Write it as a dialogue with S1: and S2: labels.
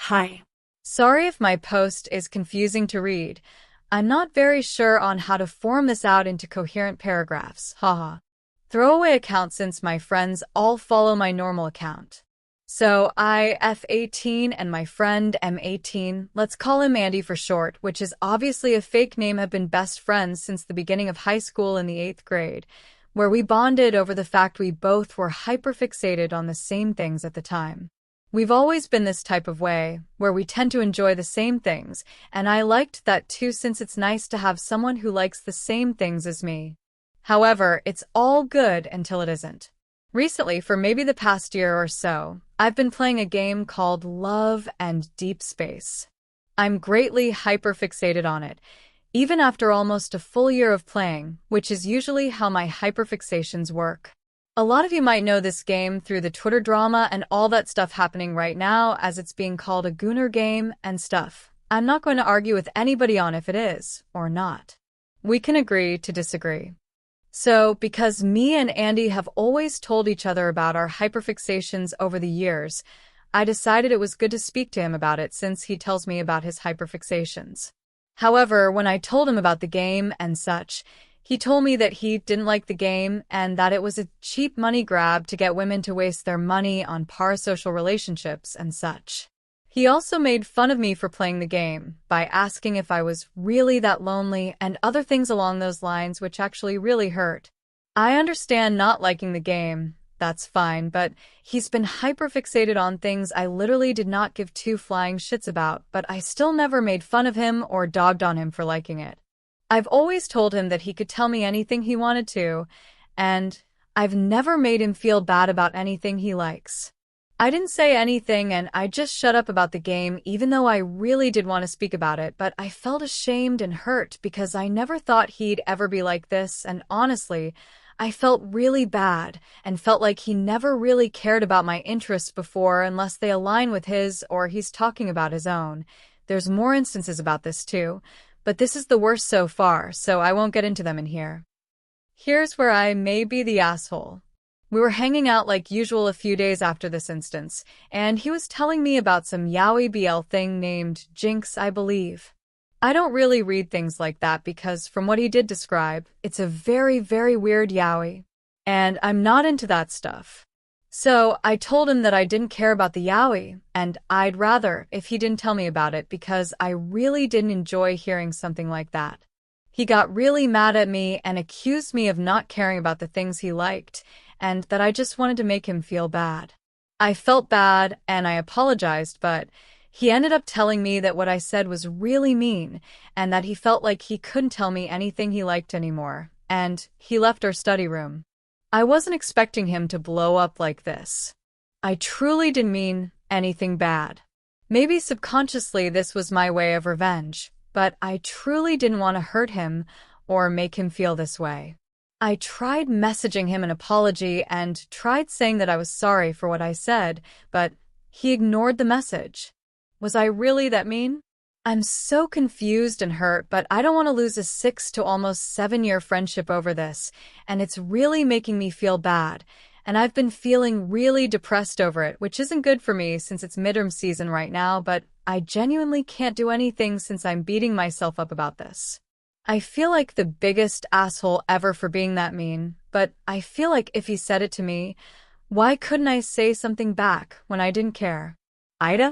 S1: Hi.
S2: Sorry if my post is confusing to read. I'm not very sure on how to form this out into coherent paragraphs. Haha. Throwaway account since my friends all follow my normal account. So I F18 and my friend M18, let's call him Andy for short, which is obviously a fake name, have been best friends since the beginning of high school in the 8th grade, where we bonded over the fact we both were hyperfixated on the same things at the time. We've always been this type of way, where we tend to enjoy the same things, and I liked that too since it's nice to have someone who likes the same things as me. However, it's all good until it isn't. Recently, for maybe the past year or so, I've been playing a game called Love and Deep Space. I'm greatly hyperfixated on it, even after almost a full year of playing, which is usually how my hyperfixations work. A lot of you might know this game through the Twitter drama and all that stuff happening right now, as it's being called a gooner game and stuff. I'm not going to argue with anybody on if it is or not. We can agree to disagree. So, because me and Andy have always told each other about our hyperfixations over the years, I decided it was good to speak to him about it since he tells me about his hyperfixations. However, when I told him about the game and such, he told me that he didn't like the game and that it was a cheap money grab to get women to waste their money on parasocial relationships and such. He also made fun of me for playing the game by asking if I was really that lonely and other things along those lines, which actually really hurt. I understand not liking the game, that's fine, but he's been hyperfixated on things I literally did not give two flying shits about, but I still never made fun of him or dogged on him for liking it. I've always told him that he could tell me anything he wanted to, and I've never made him feel bad about anything he likes. I didn't say anything and I just shut up about the game even though I really did want to speak about it, but I felt ashamed and hurt because I never thought he'd ever be like this, and honestly, I felt really bad and felt like he never really cared about my interests before unless they align with his or he's talking about his own. There's more instances about this too, but this is the worst so far, so I won't get into them in here. Here's where I may be the asshole. We were hanging out like usual a few days after this instance, and he was telling me about some yaoi BL thing named Jinx, I believe. I don't really read things like that because from what he did describe, it's a very, very weird yaoi, and I'm not into that stuff. So I told him that I didn't care about the yaoi, and I'd rather if he didn't tell me about it because I really didn't enjoy hearing something like that. He got really mad at me and accused me of not caring about the things he liked, and that I just wanted to make him feel bad. I felt bad and I apologized, but he ended up telling me that what I said was really mean and that he felt like he couldn't tell me anything he liked anymore, and he left our study room. I wasn't expecting him to blow up like this. I truly didn't mean anything bad. Maybe subconsciously this was my way of revenge, but I truly didn't want to hurt him or make him feel this way. I tried messaging him an apology and tried saying that I was sorry for what I said, but he ignored the message. Was I really that mean? I'm so confused and hurt, but I don't want to lose a 6 to almost 7-year friendship over this, and it's really making me feel bad, and I've been feeling really depressed over it, which isn't good for me since it's midterm season right now, but I genuinely can't do anything since I'm beating myself up about this. I feel like the biggest asshole ever for being that mean, but I feel like if he said it to me, why couldn't I say something back when I didn't care? AITA?